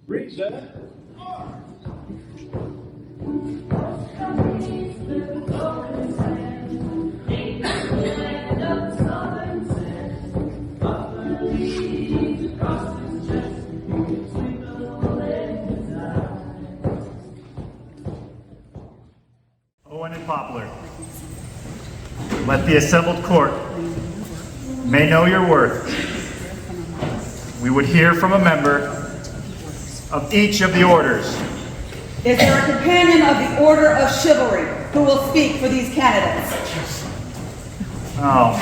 Reset. Owen and Poplyr, let the assembled court may know your worth. We would hear from a member of each of the orders. Is there a companion of the Order of Chivalry who will speak for these candidates? Oh.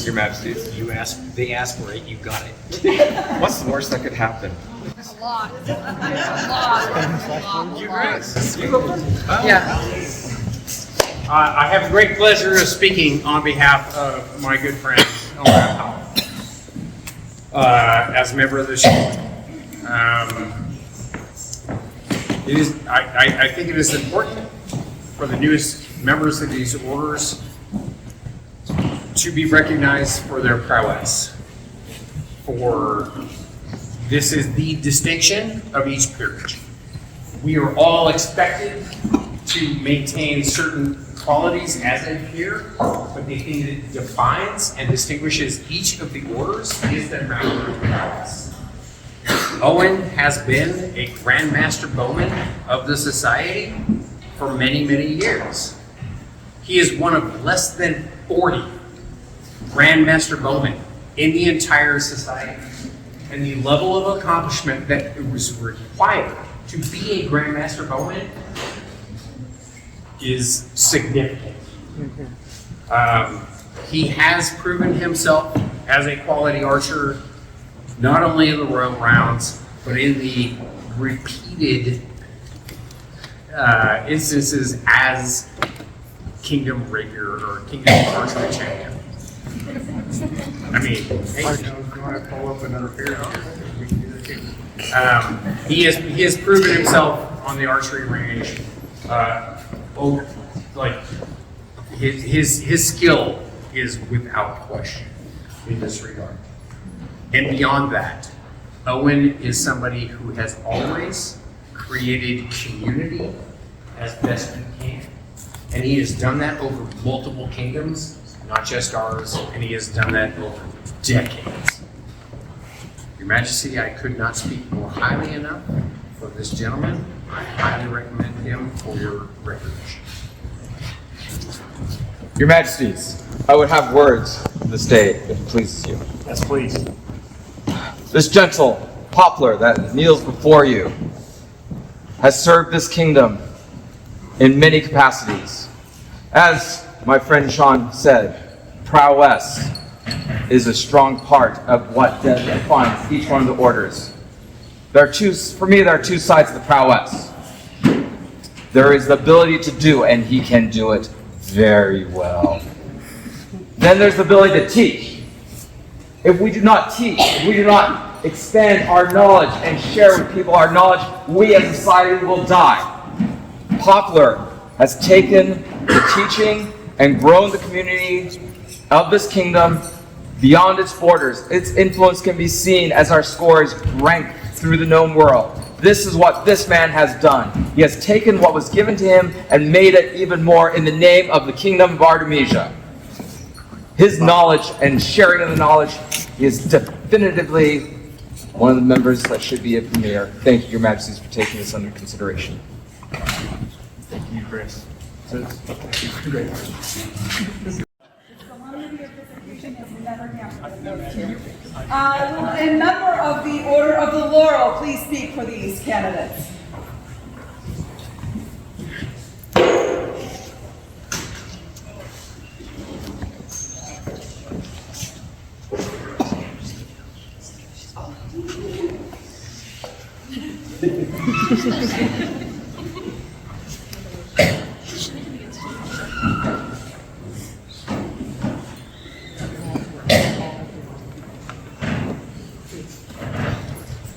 Your Majesty, they asked for it, you got it. What's the worst that could happen? A lot. You guys, Yeah. I have the great pleasure of speaking on behalf of my good friend, Owen Powell, as a member of the Shield. I think it is important for the newest members of these orders to be recognized for their prowess. For this is the distinction of each peerage. We are all expected to maintain certain qualities as a peer, but the thing that defines and distinguishes each of the orders is their master of prowess. Owen has been a Grandmaster Bowman of the Society for many, many years. He is one of less than 40 Grandmaster Bowmen in the entire Society. And the level of accomplishment that it was required to be a Grandmaster Bowman is significant. He has proven himself as a quality archer, not only in the Royal Rounds, but in the repeated instances as Kingdom Rapier or Kingdom Archery Champion. I mean, he has proven himself on the archery range. His skill is without question in this regard. And beyond that, Owen is somebody who has always created community as best he can. And he has done that over multiple kingdoms, not just ours, and he has done that over decades. Your Majesty, I could not speak more highly enough for this gentleman. I highly recommend him for your recognition. Your Majesties, I would have words this day if it pleases you. Yes, please. This gentle Poplyr that kneels before you has served this kingdom in many capacities. As my friend Sean said, prowess is a strong part of what defines each one of the orders. For me, there are two sides of the prowess. There is the ability to do, and he can do it very well. Then there's the ability to teach. If we do not teach, if we do not expand our knowledge and share with people our knowledge, we as a society will die. Poplyr has taken the teaching and grown the community of this kingdom beyond its borders. Its influence can be seen as our scores rank through the known world. This is what this man has done. He has taken what was given to him and made it even more in the name of the Kingdom of Artemisia. His knowledge and sharing of the knowledge is definitively one of the members that should be a premier. Thank you, Your Majesties, for taking this under consideration. Thank you, Chris. Will a member of the Order of the Laurel please speak for these candidates?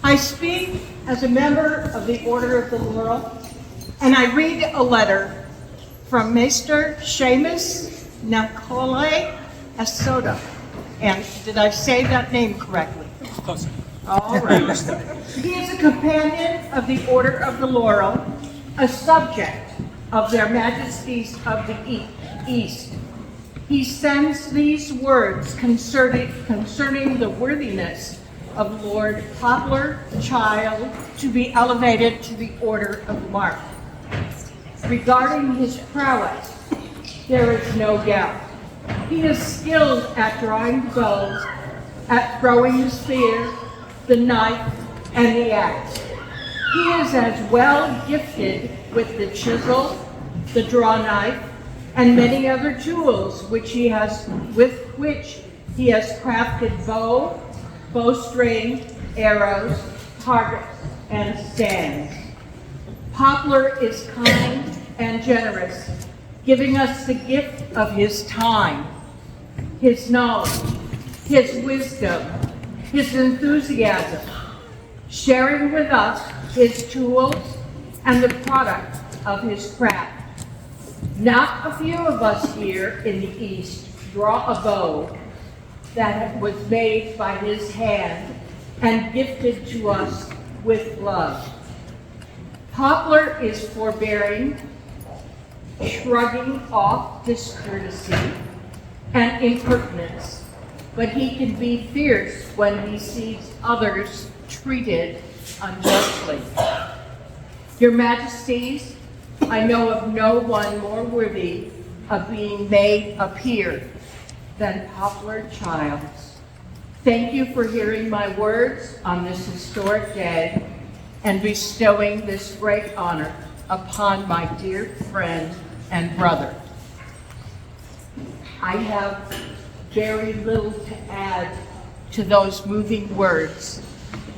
I speak as a member of the Order of the Laurel And I read a letter from Mr. Seamus Nicolai Esoda. And did I say that name correctly? Close. All right. He is a companion of the Order of the Laurel, a subject of their Majesties of the East. He sends these words concerning the worthiness of Lord Poplyr Childs to be elevated to the Order of Mark. Regarding his prowess, there is no doubt. He is skilled at drawing the bows, at throwing the spear, the knife, and the axe. He is as well gifted with the chisel, the draw knife, and many other tools with which he has crafted bow, bowstring, arrows, targets, and stands. Poplyr is kind and generous, giving us the gift of his time, his knowledge, his wisdom, his enthusiasm, sharing with us his tools and the product of his craft. Not a few of us here in the East draw a bow that was made by his hand and gifted to us with love. Poplyr is forbearing, shrugging off discourtesy and impertinence, but he can be fierce when he sees others treated unjustly. Your Majesties, I know of no one more worthy of being made a peer than Poplyr Childs. Thank you for hearing my words on this historic day and bestowing this great honor upon my dear friend and brother. I have very little to add to those moving words,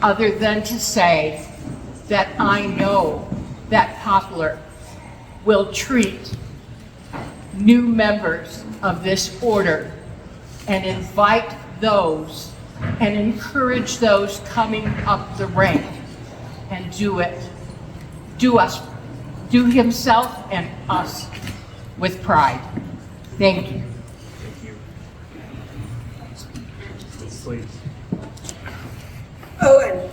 other than to say that I know that Poplyr will treat new members of this order and invite those and encourage those coming up the rank and do himself and us with pride. Thank you. Thank you. Please. Owen,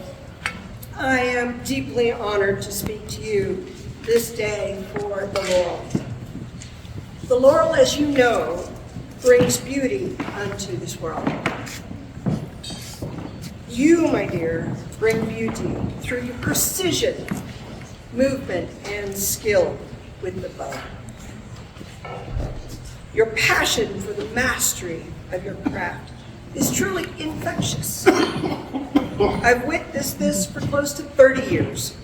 I am deeply honored to speak to you this day for the laurel. The laurel, as you know, brings beauty unto this world. You, my dear, bring beauty through your precision, movement, and skill with the bow. Your passion for the mastery of your craft is truly infectious. I've witnessed this for close to 30 years.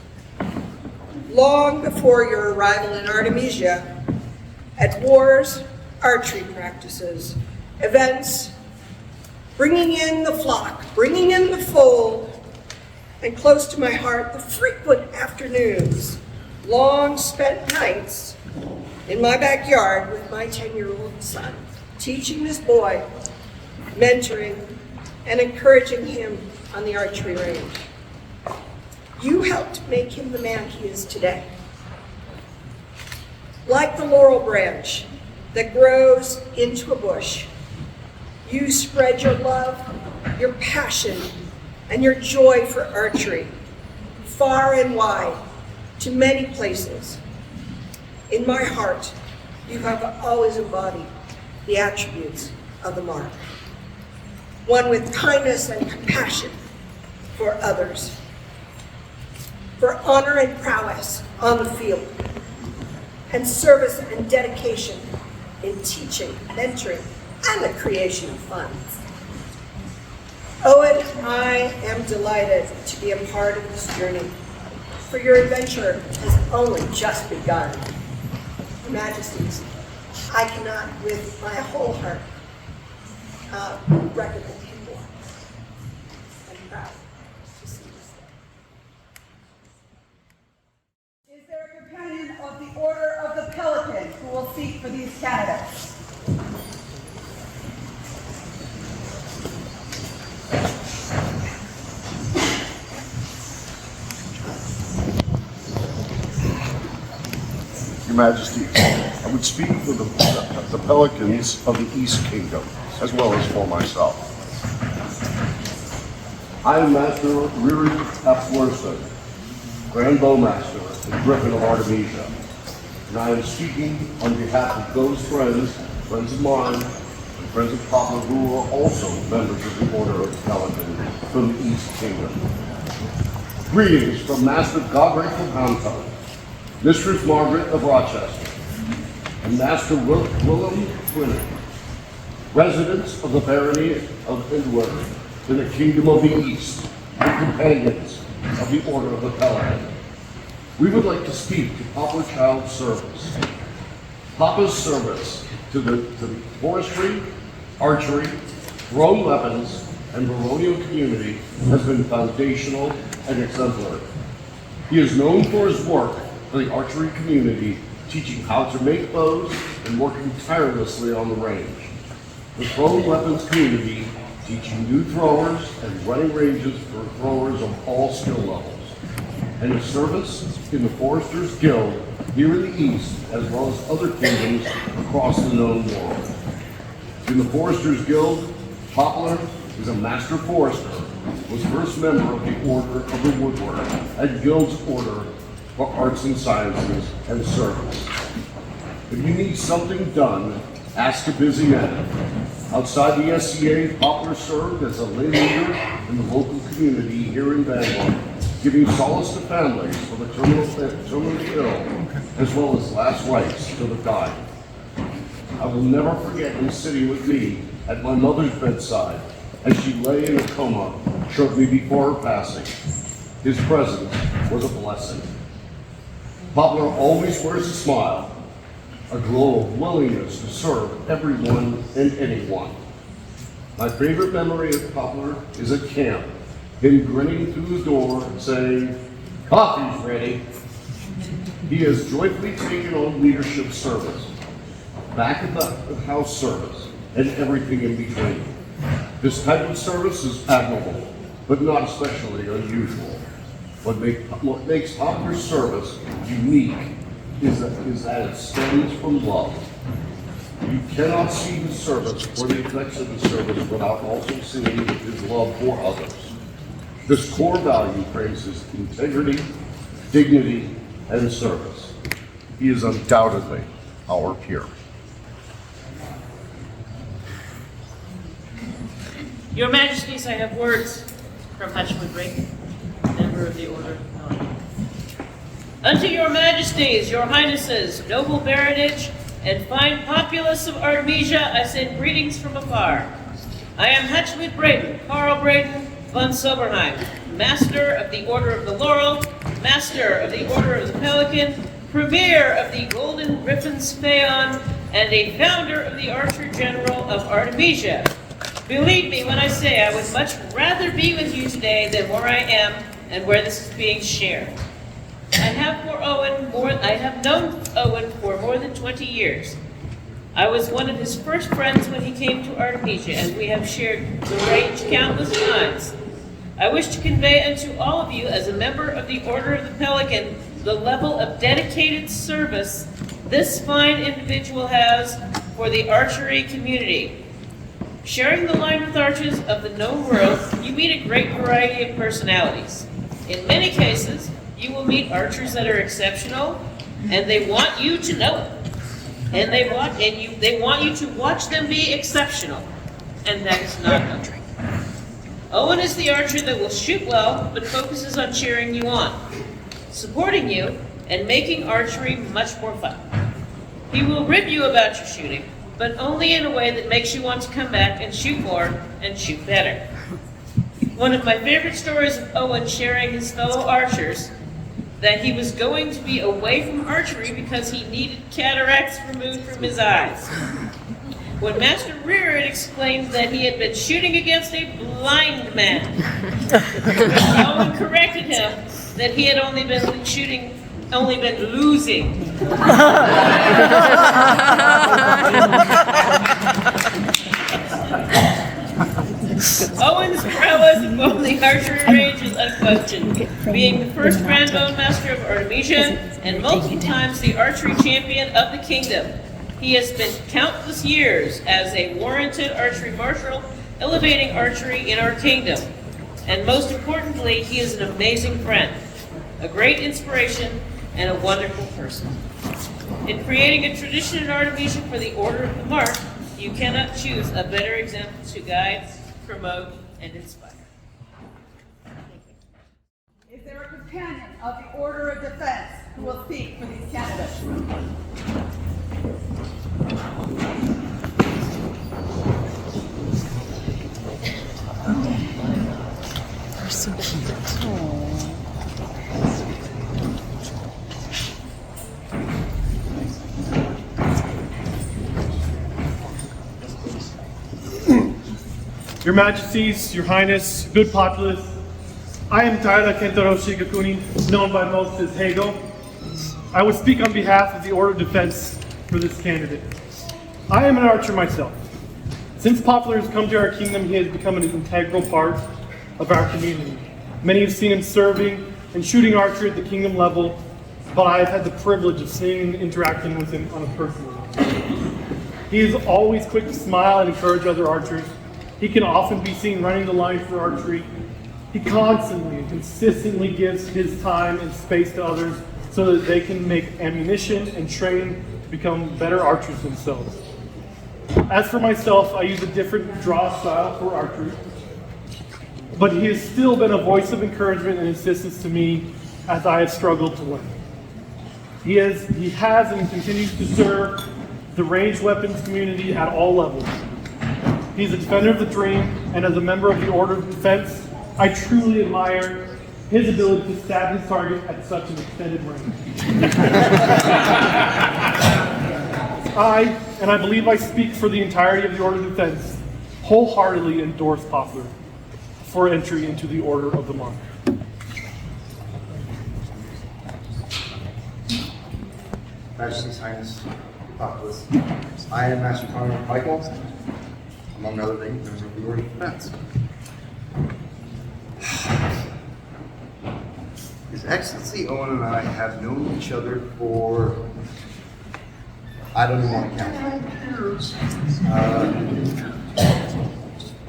Long before your arrival in Artemisia, at wars, archery practices, events, bringing in the flock, bringing in the fold, and close to my heart, the frequent afternoons, long spent nights in my backyard with my 10-year-old son, teaching this boy, mentoring, and encouraging him on the archery range. You helped make him the man he is today. Like the laurel branch that grows into a bush, you spread your love, your passion, and your joy for archery far and wide to many places. In my heart, you have always embodied the attributes of the mark. One with kindness and compassion for others, for honor and prowess on the field, and service and dedication in teaching, mentoring, and the creation of fun. Owen, I am delighted to be a part of this journey, for your adventure has only just begun. Your Majesties, I cannot with my whole heart recommend him more. I'm proud to see this day. Is there a companion of the Order of the Pelican who will speak for these candidates? Your Majesty, I would speak for the pelicans of the East Kingdom, as well as for myself. I am Master Riri Epworson, Grand Bowmaster and Griffin of Artemisia, and I am speaking on behalf of those friends of mine, and friends of Poplyr who are also members of the Order of the Pelican from the East Kingdom. Greetings from Master Godric of Hampton, Mistress Margaret of Rochester, and Master Willem Quinnan, residents of the barony of Edward in the Kingdom of the East, and companions of the Order of the Pelican. We would like to speak to Poplyr Childs' service. Papa's service to the forestry, archery, thrown weapons, and baronial community has been foundational and exemplary. He is known for his work for the archery community, teaching how to make bows and working tirelessly on the range. The thrown weapons community, teaching new throwers and running ranges for throwers of all skill levels. And his service in the Foresters Guild here in the East, as well as other kingdoms across the known world. In the Foresters Guild, Poplyr is a master forester, was first member of the Order of the Woodward and Guild's Order for Arts and Sciences and Service. If you need something done, ask a busy man. Outside the SCA, Poplyr served as a lay leader in the local community here in Bangor, giving solace to families for the terminally ill, as well as last rites to the dying. I will never forget him sitting with me at my mother's bedside as she lay in a coma shortly before her passing. His presence was a blessing. Poplyr always wears a smile, a glow of willingness to serve everyone and anyone. My favorite memory of Poplyr is at camp, him grinning through the door and saying, "Coffee's ready." He has joyfully taken on leadership service, back of the house service, and everything in between. This type of service is admirable, but not especially unusual. What makes Poplyr's service unique is that it stems from love. You cannot see his service or the effects of his service without also seeing his love for others. This core value frames his integrity, dignity, and service. He is undoubtedly our peer. Your Majesties, I have words from Hutchwood Brake, member of the Order of the Pelican. Unto your Majesties, your Highnesses, noble baronage, and fine populace of Artemisia, I send greetings from afar. I am Hutchwood Braden, Carl Braden von Soberheim, Master of the Order of the Laurel, Master of the Order of the Pelican, Premier of the Golden Griffin's Phaon, and a founder of the Archer General of Artemisia. Believe me when I say I would much rather be with you today than where I am and where this is being shared. I have known Owen for more than 20 years. I was one of his first friends when he came to Artemisia, and we have shared the range countless times. I wish to convey unto all of you, as a member of the Order of the Pelican, the level of dedicated service this fine individual has for the archery community. Sharing the line with archers of the known world, you meet a great variety of personalities. In many cases, you will meet archers that are exceptional, and they want you to know it. And they want you to watch them be exceptional, and that is not archery. Owen is the archer that will shoot well, but focuses on cheering you on, supporting you, and making archery much more fun. He will rib you about your shooting, but only in a way that makes you want to come back and shoot more and shoot better. One of my favorite stories of Owen sharing his fellow archers that he was going to be away from archery because he needed cataracts removed from his eyes. When Master Rear explained that he had been shooting against a blind man, Owen corrected him that he had only been losing. Owen's prowess in both the archery range is unquestioned, being the first Grand Bowmaster of Artemisia and multiple times the archery champion of the kingdom. He has spent countless years as a warranted archery marshal, elevating archery in our kingdom. And most importantly, he is an amazing friend, a great inspiration, and a wonderful person. In creating a tradition in Artemisia for the Order of the Mark, you cannot choose a better example to guide, promote, and inspire. Is there a companion of the Order of Defense who will speak for these candidates? They're so cute. Your Majesties, Your Highness, good populace, I am Tyler Kentaro Shigakuni, known by most as Hego. I will speak on behalf of the Order of Defense for this candidate. I am an archer myself. Since Poplyr has come to our kingdom, he has become an integral part of our community. Many have seen him serving and shooting archery at the kingdom level, but I have had the privilege of seeing and interacting with him on a personal level. He is always quick to smile and encourage other archers. He can often be seen running the line for archery. He constantly and consistently gives his time and space to others so that they can make ammunition and train to become better archers themselves. As for myself, I use a different draw style for archery, but he has still been a voice of encouragement and assistance to me as I have struggled to learn. He has and continues to serve the ranged weapons community at all levels. He's a defender of the dream, and as a member of the Order of Defense, I truly admire his ability to stab his target at such an extended range. I believe I speak for the entirety of the Order of Defense, wholeheartedly endorse Poplyr for entry into the Order of the Mark. Majesty's Highness, Populace, I am Master Connor Michael, among other things, members of the Order of Defense. His Excellency Owen and I have known each other for, I don't even want to count.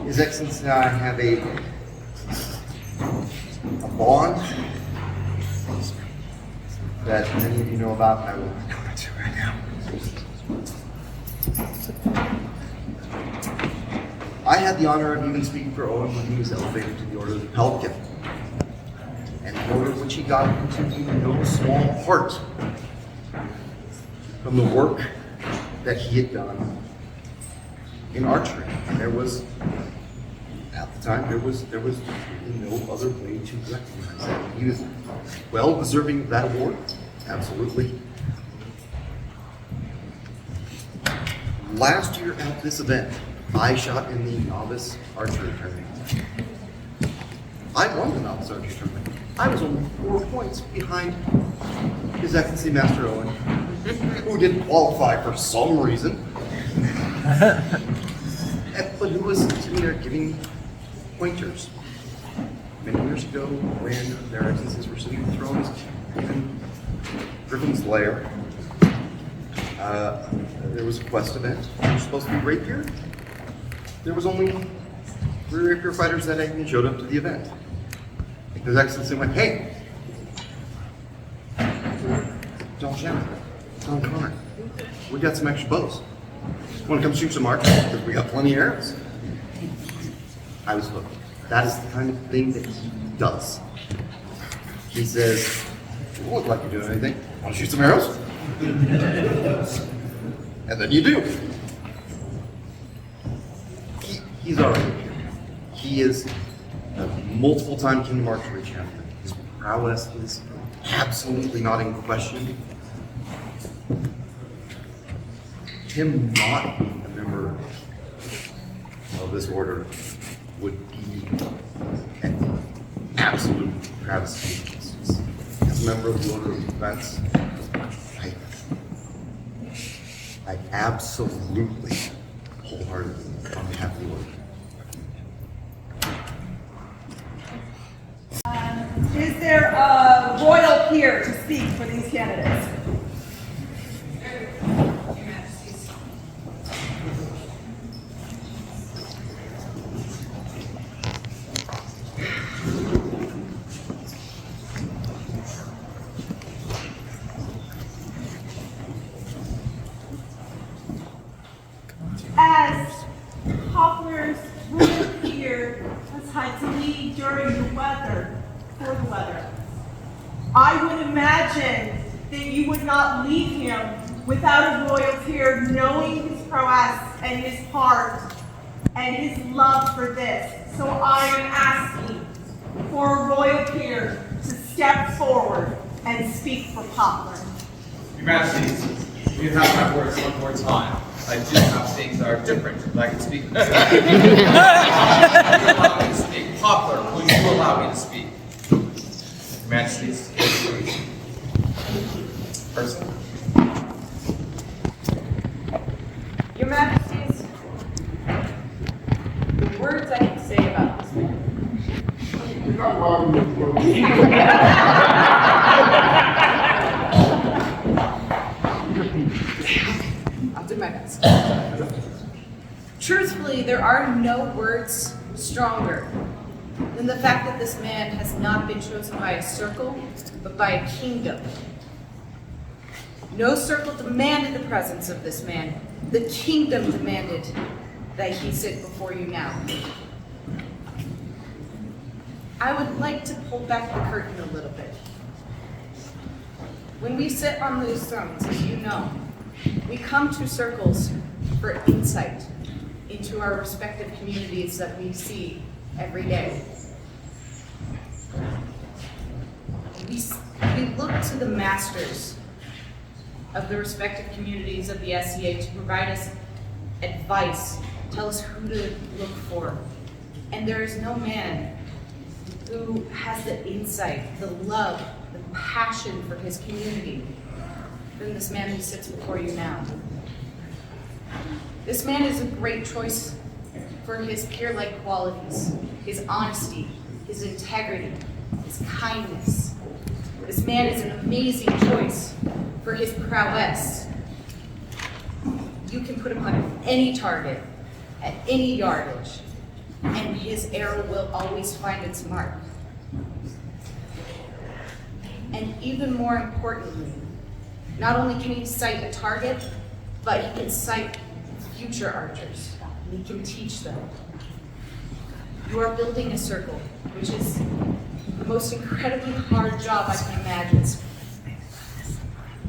His Excellency and I have a bond that many of you know about, and I will not go into right now. I had the honor of even speaking for Owen when he was elevated to the Order of the Pelican, an order which he got into in no small part from the work that he had done in archery. And there was, at the time, there was really no other way to recognize that. He was well deserving of that award, absolutely. Last year at this event, I shot in the novice archery tournament. I won the novice archery tournament. I was only 4 points behind His Excellency Master Owen, who didn't qualify for some reason, but who was sitting there giving pointers. Many years ago, when their excellencies were sitting on thrones in Griffin's Lair, there was a quest event. It was supposed to be rapier. There was only 3 rapier fighters that even showed up to the event. His Excellency went, "Hey, John Shannon, John Connor, we got some extra bows. Want to come shoot some archery? Because we got plenty of arrows." I was hooked. That is the kind of thing that he does. He says, "You don't look like you're doing anything. Want to shoot some arrows?" And then you do. He's already here. He is a multiple-time Kingdom Archery champion. His prowess is absolutely not in question. Him not being a member of this order would be an absolute travesty. As a member of the Order of Defense, I absolutely, wholeheartedly, on behalf of the Order. Peer to speak for these candidates. As Poplyr's royal peer has had to leave during the weather, for the weather, I would imagine that you would not leave him without a royal peer knowing his prowess and his heart and his love for this. So I am asking for a royal peer to step forward and speak for Poplyr. Your Majesties, you have my words one more time. I do have things that are different that I can speak. Will you allow me to speak? Poplyr, will you allow me to speak? Your Majesties, person. Your Majesties, the words I can say about this man. I'll do my best. Truthfully, there are no words stronger than the fact that this man has not been chosen by a circle, but by a kingdom. No circle demanded the presence of this man. The kingdom demanded that he sit before you now. I would like to pull back the curtain a little bit. When we sit on those thrones, as you know, we come to circles for insight into our respective communities that we see every day. We look to the masters of the respective communities of the SCA to provide us advice, tell us who to look for. And there is no man who has the insight, the love, the passion for his community than this man who sits before you now. This man is a great choice for his peer-like qualities, his honesty, his integrity, his kindness. This man is an amazing choice for his prowess. You can put him on any target, at any yardage, and his arrow will always find its mark. And even more importantly, not only can he sight a target, but he can sight future archers, and he can teach them. You are building a circle, which is the most incredibly hard job I can imagine.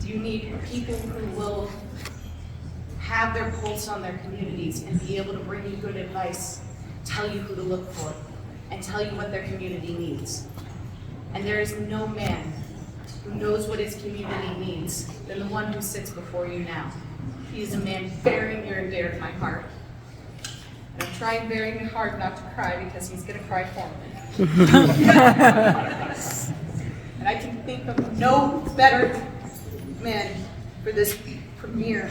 You need people who will have their pulse on their communities and be able to bring you good advice, tell you who to look for, and tell you what their community needs. And there is no man who knows what his community needs than the one who sits before you now. He is a man very near and dear to my heart. And I'm trying very hard not to cry because he's gonna cry for me. And I can think of no better man for this premiere,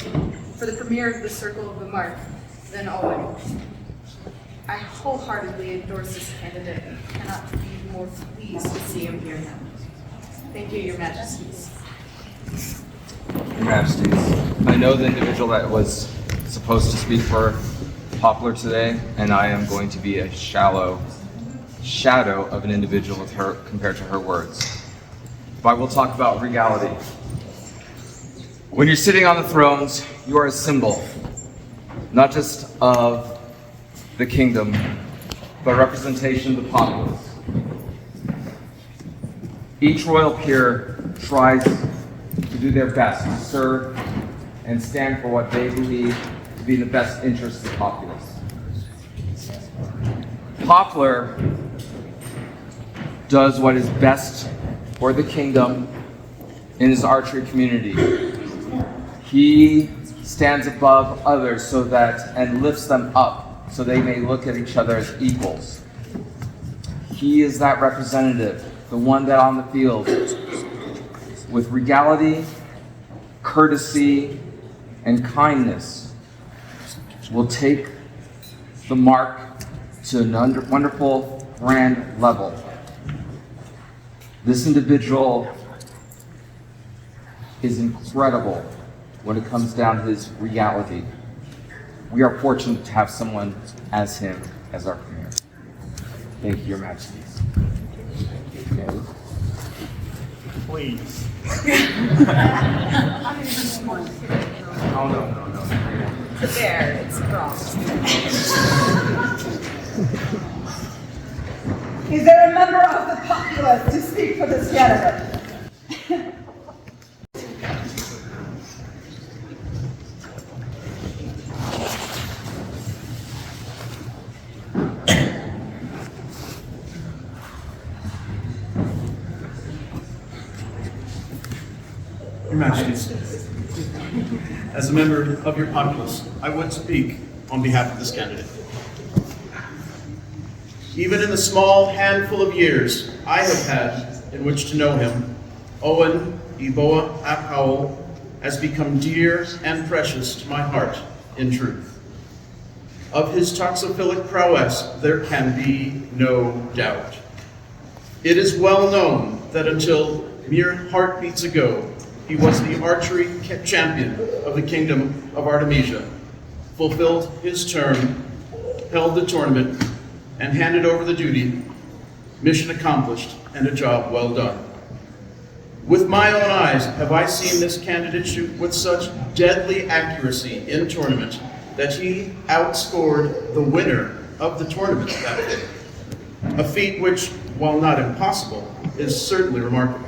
for the premiere of the Circle of the Mark than Owen. I wholeheartedly endorse this candidate and cannot be more pleased to see him here now. Thank you, Your Majesties. Your Majesties, I know the individual that was supposed to speak for Poplyr today, and I am going to be a shallow shadow of an individual with her compared to her words. But I will talk about regality. When you're sitting on the thrones, you are a symbol, not just of the kingdom, but a representation of the populace. Each royal peer tries to do their best to serve and stand for what they believe to be in the best interest of the populace. Poplyr does what is best for the kingdom in his archery community. He stands above others so that, and lifts them up so they may look at each other as equals. He is that representative, the one that on the field, with regality, courtesy, and kindness, will take the mark to a wonderful, grand level. This individual is incredible when it comes down to his reality. We are fortunate to have someone as him as our premier. Thank you, Your Majesties. Okay. Please. Oh, no. The bear, it's wrong. Is there a member of the populace to speak for this candidate? Your Majesties, as a member of your populace, I would speak on behalf of this candidate. Even in the small handful of years I have had in which to know him, Owen Iboa ap Howell has become dear and precious to my heart in truth. Of his toxophilic prowess, there can be no doubt. It is well known that until mere heartbeats ago, he was the archery champion of the Kingdom of Artemisia, fulfilled his term, held the tournament, and handed over the duty, mission accomplished, and a job well done. With my own eyes have I seen this candidate shoot with such deadly accuracy in tournament that he outscored the winner of the tournament that day. A feat which, while not impossible, is certainly remarkable.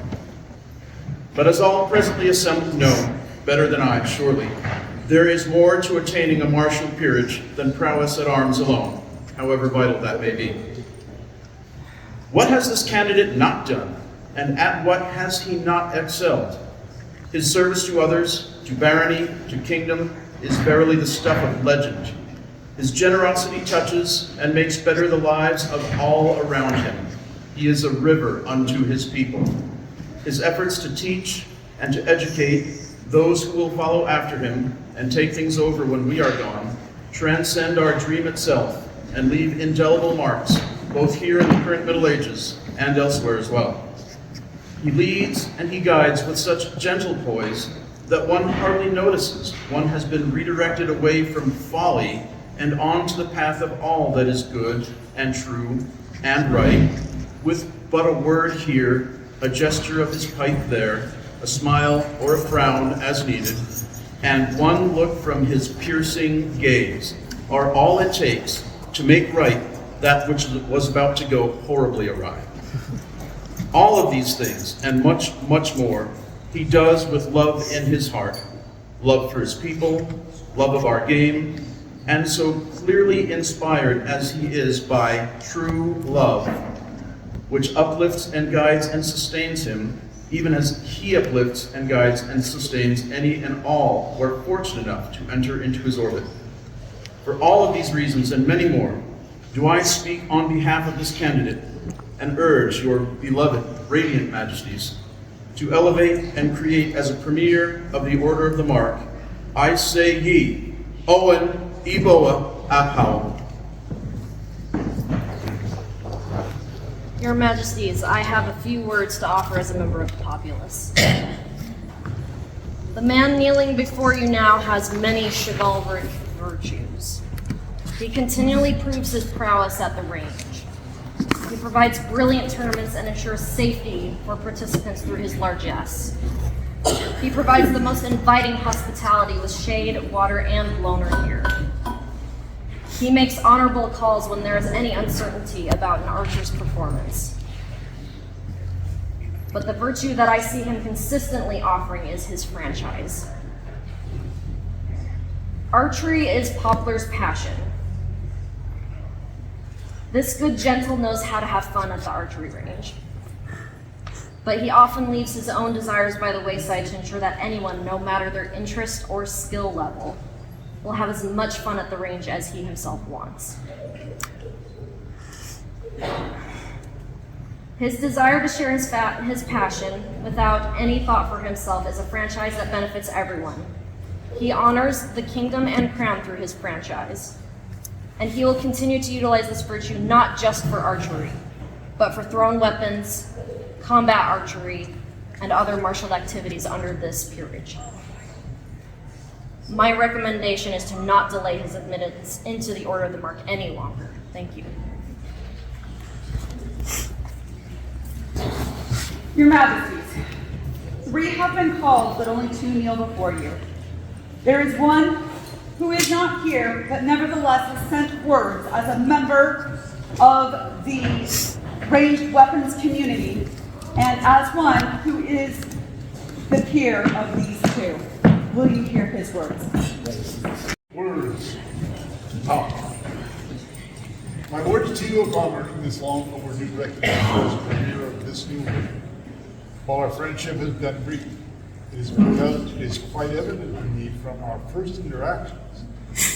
But as all presently assembled know, better than I, surely, there is more to attaining a martial peerage than prowess at arms alone, however vital that may be. What has this candidate not done, and at what has he not excelled? His service to others, to barony, to kingdom, is verily the stuff of legend. His generosity touches and makes better the lives of all around him. He is a river unto his people. His efforts to teach and to educate those who will follow after him and take things over when we are gone transcend our dream itself and leave indelible marks both here in the current Middle Ages and elsewhere as well. He leads and he guides with such gentle poise that one hardly notices one has been redirected away from folly and onto the path of all that is good and true and right, with but a word here, a gesture of his pipe there, a smile or a frown as needed, and one look from his piercing gaze are all it takes to make right that which was about to go horribly awry. All of these things, and much, much more, he does with love in his heart, love for his people, love of our game, and so clearly inspired as he is by true love, which uplifts and guides and sustains him, even as he uplifts and guides and sustains any and all who are fortunate enough to enter into his orbit. For all of these reasons and many more, do I speak on behalf of this candidate and urge your beloved, radiant majesties to elevate and create as a premier of the Order of the Mark, I say ye, Owen Iboa ap Howell. Your Majesties, I have a few words to offer as a member of the populace. The man kneeling before you now has many chivalric virtues. He continually proves his prowess at the range. He provides brilliant tournaments and ensures safety for participants through his largesse. He provides the most inviting hospitality with shade, water, and blown here. He makes honorable calls when there is any uncertainty about an archer's performance. But the virtue that I see him consistently offering is his franchise. Archery is Poplyr's passion. This good gentle knows how to have fun at the archery range. But he often leaves his own desires by the wayside to ensure that anyone, no matter their interest or skill level, will have as much fun at the range as he himself wants. His desire to share his passion without any thought for himself is a franchise that benefits everyone. He honors the kingdom and crown through his franchise. And he will continue to utilize this virtue not just for archery, but for thrown weapons, combat archery, and other martial activities under this peerage. My recommendation is to not delay his admittance into the Order of the Mark any longer. Thank you. Your Majesties, 3 have been called, but only 2 kneel before you. There is one who is not here, but nevertheless has sent words as a member of the ranged weapons community, and as one who is the peer of these 2. Will you hear his words? Words. My words to you upon earning this long overdue recognition as premier of this new world. While our friendship has been brief, it is because it is quite evident to me from our first interactions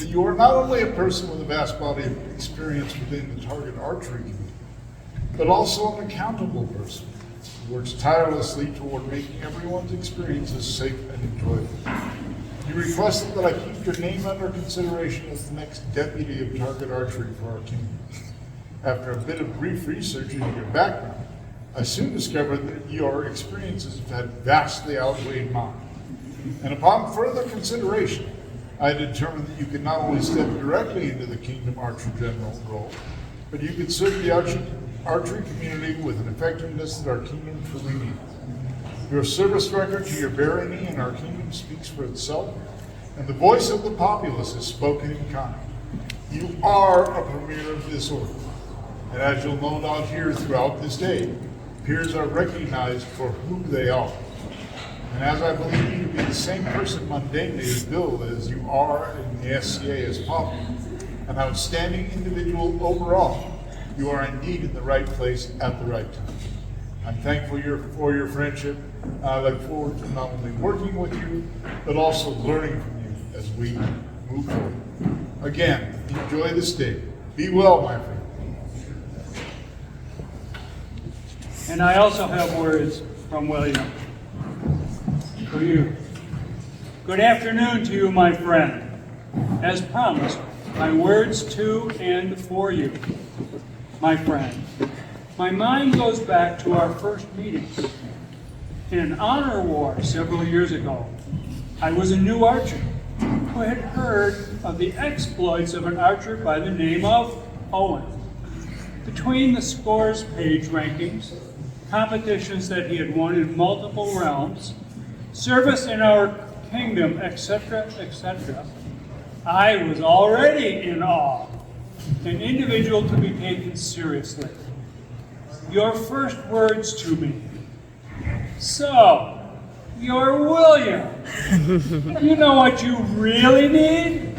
that you are not only a person with a vast body of experience within the target archery community, but also an accountable person who works tirelessly toward making everyone's experiences safe and enjoyable. You requested that I keep your name under consideration as the next deputy of target archery for our kingdom. After a bit of brief research into your background, I soon discovered that your experiences had vastly outweighed mine. And upon further consideration, I determined that you could not only step directly into the Kingdom Archer General role, but you could serve the archery community with an effectiveness that our kingdom truly needs. Your service record to your barony in our kingdom speaks for itself, and the voice of the populace is spoken in kind. You are a premier of this order, and as you'll no doubt hear throughout this day, peers are recognized for who they are. And as I believe you to be the same person mundanely as Bill as you are in the SCA as Poplyr, an outstanding individual overall, you are indeed in the right place at the right time. I'm thankful for your friendship. I look forward to not only working with you, but also learning from you as we move forward. Again, enjoy this day. Be well, my friend. And I also have words from William for you. Good afternoon to you, my friend. As promised, my words to and for you, my friend. My mind goes back to our first meeting. In an honor war several years ago, I was a new archer who had heard of the exploits of an archer by the name of Owen. Between the scores page rankings, competitions that he had won in multiple realms, service in our kingdom, etc., etc., I was already in awe, an individual to be taken seriously. Your first words to me. So, you're William. You know what you really need?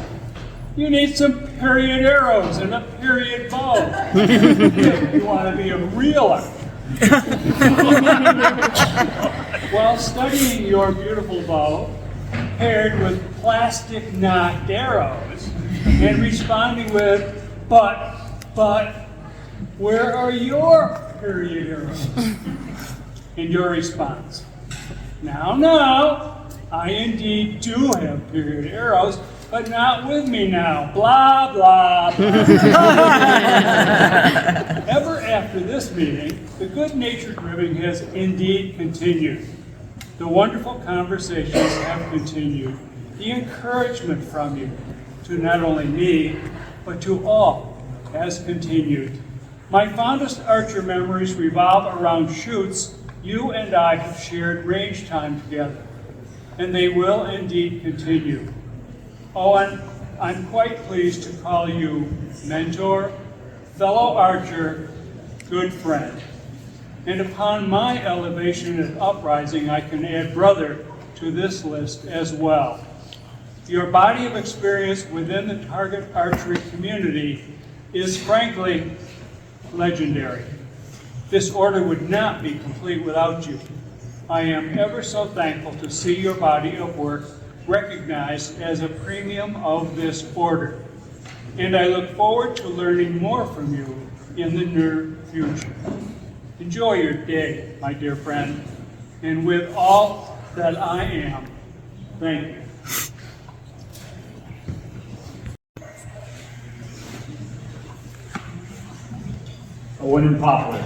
You need some period arrows and a period bow. If you want to be a real archer. While studying your beautiful bow, paired with plastic knocked arrows, and responding with, but, where are your period arrows? And your response, now, I indeed do have period arrows, but not with me now, blah, blah, blah. Ever after this meeting, the good-natured ribbing has indeed continued. The wonderful conversations have continued. The encouragement from you to not only me, but to all has continued. My fondest archer memories revolve around shoots you and I have shared range time together, and they will indeed continue. Owen, I'm quite pleased to call you mentor, fellow archer, good friend. And upon my elevation and uprising, I can add brother to this list as well. Your body of experience within the target archery community is frankly legendary. This order would not be complete without you. I am ever so thankful to see your body of work recognized as a premium of this order. And I look forward to learning more from you in the near future. Enjoy your day, my dear friend, and with all that I am, thank you. Owen and Poplyr.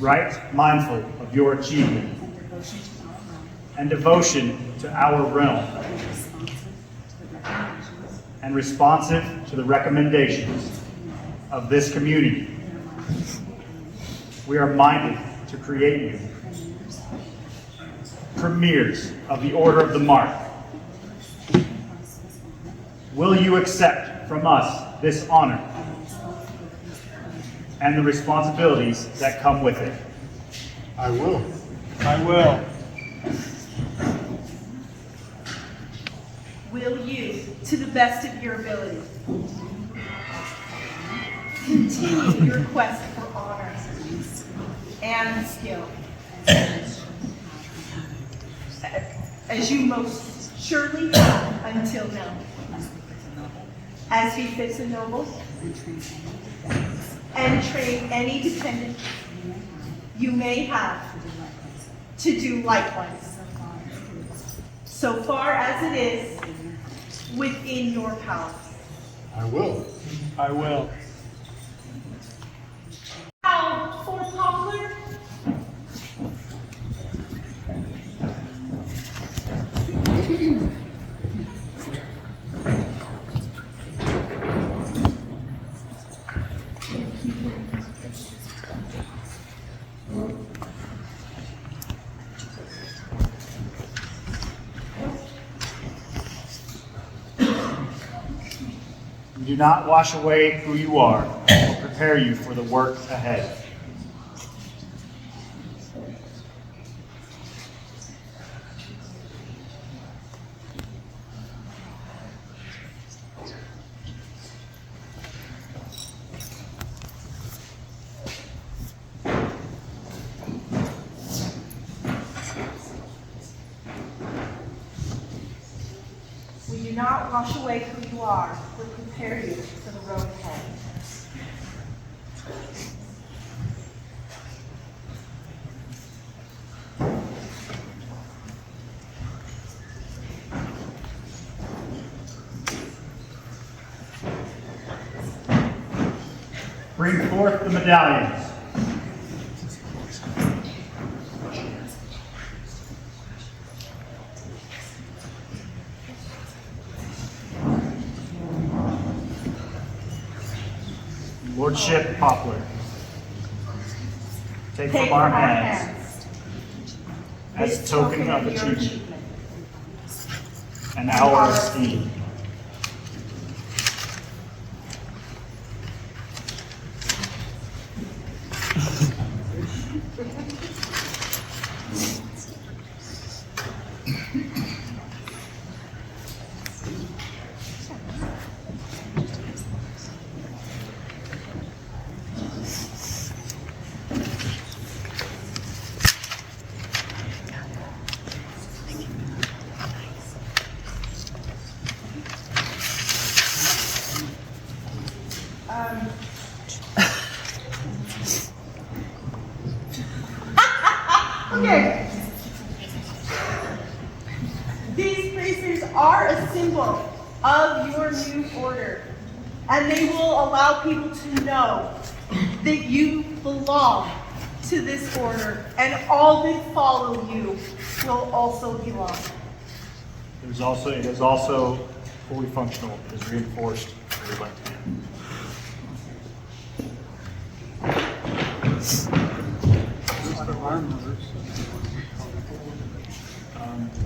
right mindful of your achievement and devotion to our realm, and responsive to the recommendations of this community, we are minded to create you premiers of the Order of the Mark. Will you accept from us this honor and the responsibilities that come with it? I will. I will. Will you, to the best of your ability, continue your quest for honor and skill, as you most surely have until now, as befits a noble, and train any dependent you may have to do likewise, so far as it is within your power. I will. I will. How for Poplyr? Do not wash away who you are or prepare you for the work ahead. We do not wash away who you are, but prepare you for the road ahead. Bring forth the medallions. Lordship Poplyr, take from our hands as a token of achievement and our esteem. Okay. These bracers are a symbol of your new order, and they will allow people to know that you belong to this order, and all that follow you will also belong. It is also fully functional. It is reinforced for your left hand.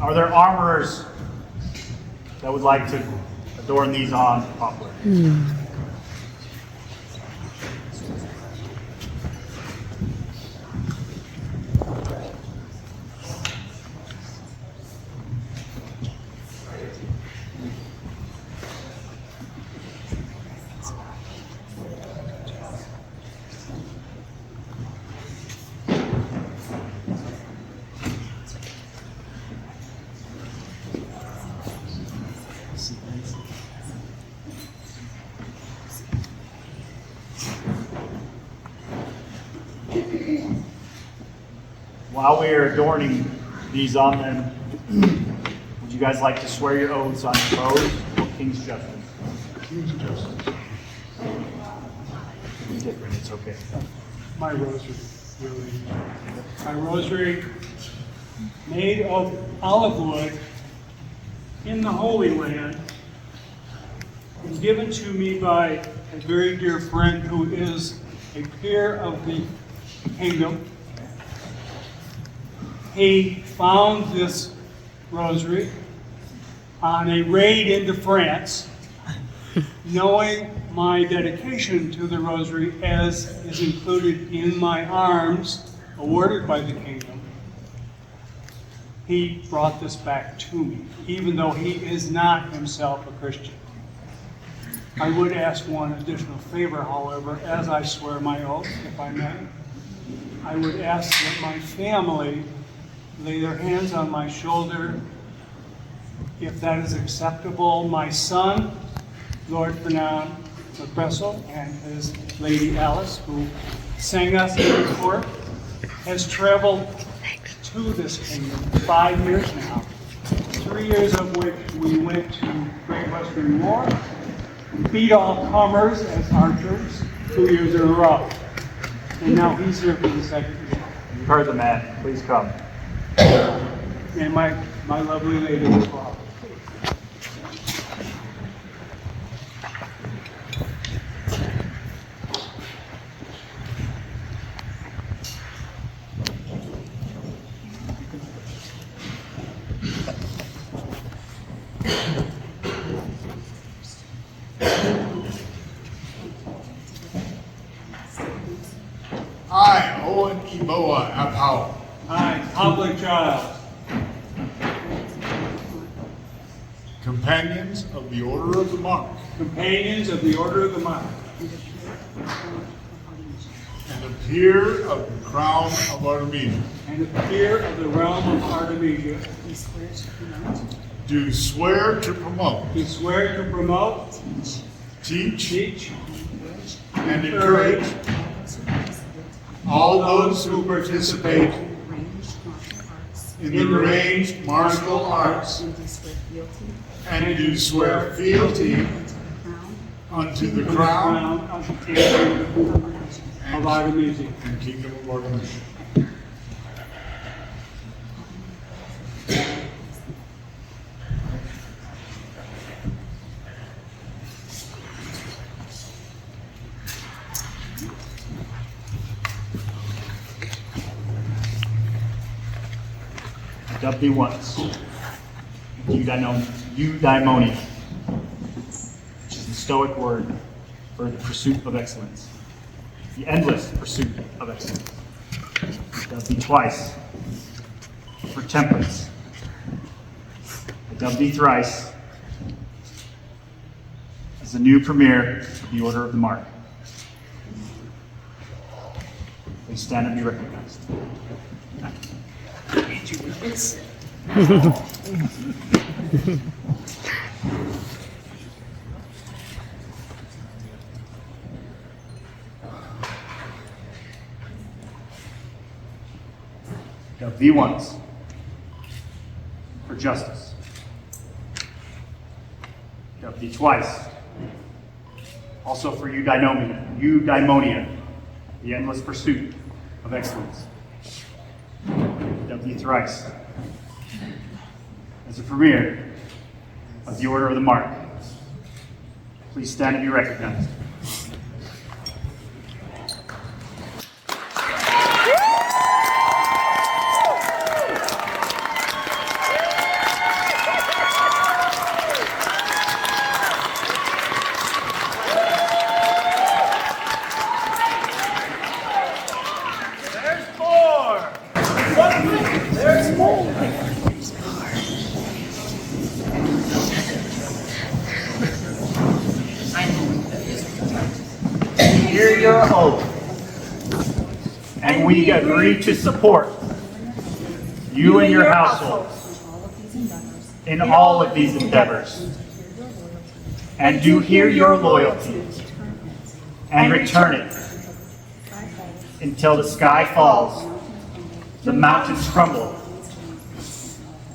Are there armorers that would like to adorn these on Poplyr? While we are adorning these on them, would you guys like to swear your oaths on your oaths or King's Justice? King's Justice. It's different, it's okay. My rosary. A rosary made of olive wood in the Holy Land, and given to me by a very dear friend who is a peer of the kingdom. He found this rosary on a raid into France, knowing my dedication to the rosary as is included in my arms awarded by the kingdom. He brought this back to me, even though he is not himself a Christian. I would ask one additional favor, however, as I swear my oath, if I may. I would ask that my family lay their hands on my shoulder, if that is acceptable. My son, Lord Fernand Bresso, and his lady Alice, who sang us in the court, has traveled to this kingdom 5 years now, 3 years of which we went to Great Western War, beat all comers as archers 2 years in a row. And now he's here for the second year. You've heard the man. Please come. And my lovely lady as well. I, Owen Eboa Apau. I, Poplyr Childs. Companions of the Order of the Monk. Companions of the Order of the Monk. And a peer of the Crown of Artemisia. And a peer of the realm of Artemisia. Do swear to promote. Do swear to promote. Teach. And encourage all those who participate in the ranged martial arts and do swear fealty unto the Crown of Artemisia and Kingdom of Artemisia. Dub thee once. Eudaimonia, which is the Stoic word for the pursuit of excellence, the endless pursuit of excellence. Dub thee twice for temperance. Dub thee thrice as the new premier of the Order of the Mark. Please stand and be recognized. Dub thee once for justice. Dub thee twice also for eudaimonia, the endless pursuit of excellence. Dub thee thrice as the premier of the Order of the Mark. Please stand and be recognized. Hear your oath, and we agree to support you and your household in all of these endeavors, and do hear your loyalty and return it until the sky falls, the mountains crumble,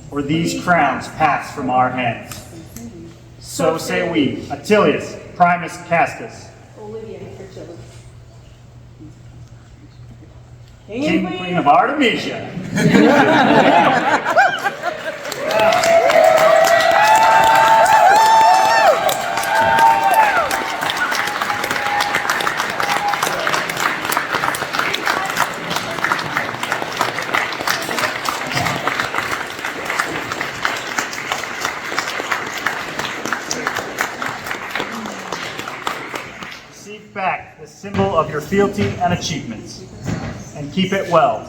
or these crowns pass from our hands. So say we, Attilius Primus Castus, King and Queen of Artemisia. Receive back the symbol of your fealty and achievements, and keep it well,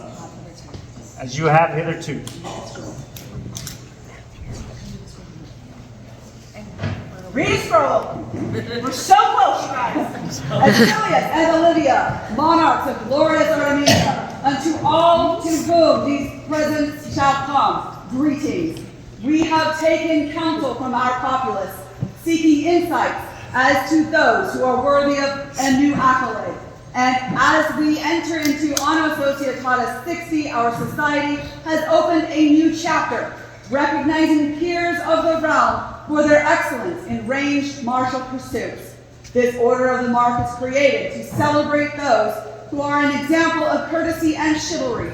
as you have hitherto. Read a scroll. We're so close, you guys. Achilles and Olivia, monarchs of glorious Artemisia, unto all to whom these presents shall come, greetings. We have taken counsel from our populace, seeking insights as to those who are worthy of a new accolade. And as we enter into Anno Societatis 60, our society has opened a new chapter, recognizing peers of the realm for their excellence in ranged martial pursuits. This Order of the Mark is created to celebrate those who are an example of courtesy and chivalry,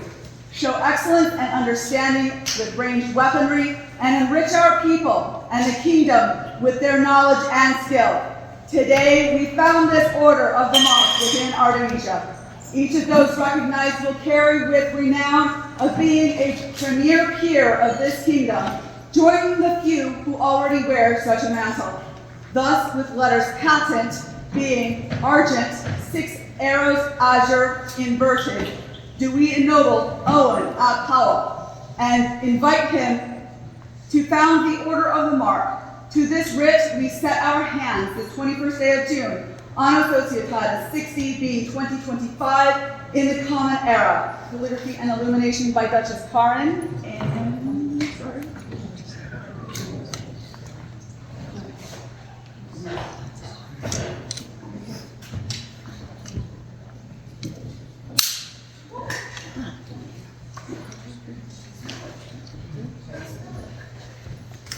show excellence and understanding with ranged weaponry, and enrich our people and the kingdom with their knowledge and skill. Today, we found this Order of the Mark within Artemisia. Each of those recognized will carry with renown of being a premier peer of this kingdom, joining the few who already wear such a mantle. Thus, with letters patent being argent, 6 arrows azure inverted, do we ennoble Owen ap Powell and invite him to found the Order of the Mark. To this writ we set our hands this 21st day of June, Anno Societatis 60 being 2025 in the Common Era. Calligraphy and illumination by Duchess Karin. And sorry.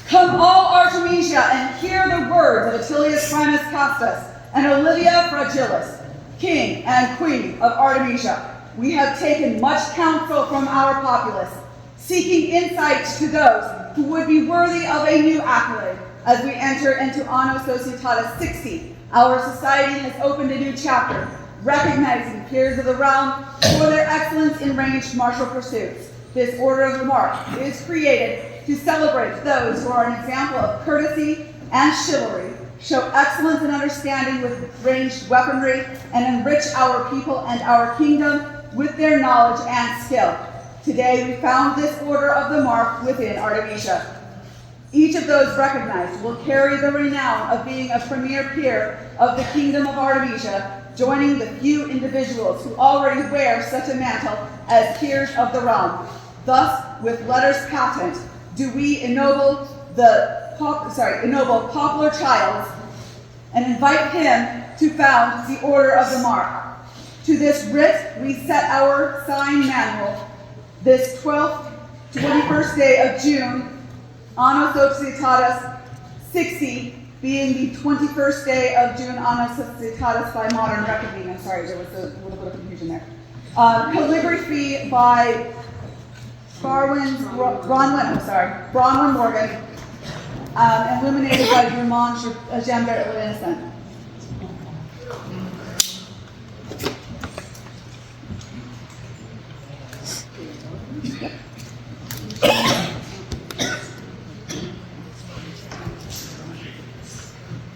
Come all Artemisia and hear the words of Attilius Primus Castus and Olivia Fragilis, King and Queen of Artemisia. We have taken much counsel from our populace, seeking insights to those who would be worthy of a new accolade. As we enter into Anno Societatis 60, our society has opened a new chapter, recognizing peers of the realm for their excellence in ranged martial pursuits. This Order of the Mark is created to celebrate those who are an example of courtesy and chivalry, show excellence and understanding with ranged weaponry, and enrich our people and our kingdom with their knowledge and skill. Today we found this Order of the Mark within Artemisia. Each of those recognized will carry the renown of being a premier peer of the Kingdom of Artemisia, joining the few individuals who already wear such a mantle as peers of the realm. Thus, with letters patent, do we ennoble Poplyr Childs and invite him to found the Order of the Mark. To this writ, we set our sign manual this 21st day of June, Anno Societatis 60, being the 21st day of June, Anno Societatis by modern reckoning. I'm sorry, there was a little bit of confusion there. Calligraphy by Bronwyn Morgan, illuminated by Drummond Jambert Innocent.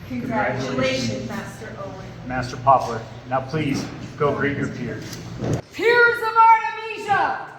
Congratulations, Master Owen. Master Poplyr, now please go greet your peers. Peers of Artemisia!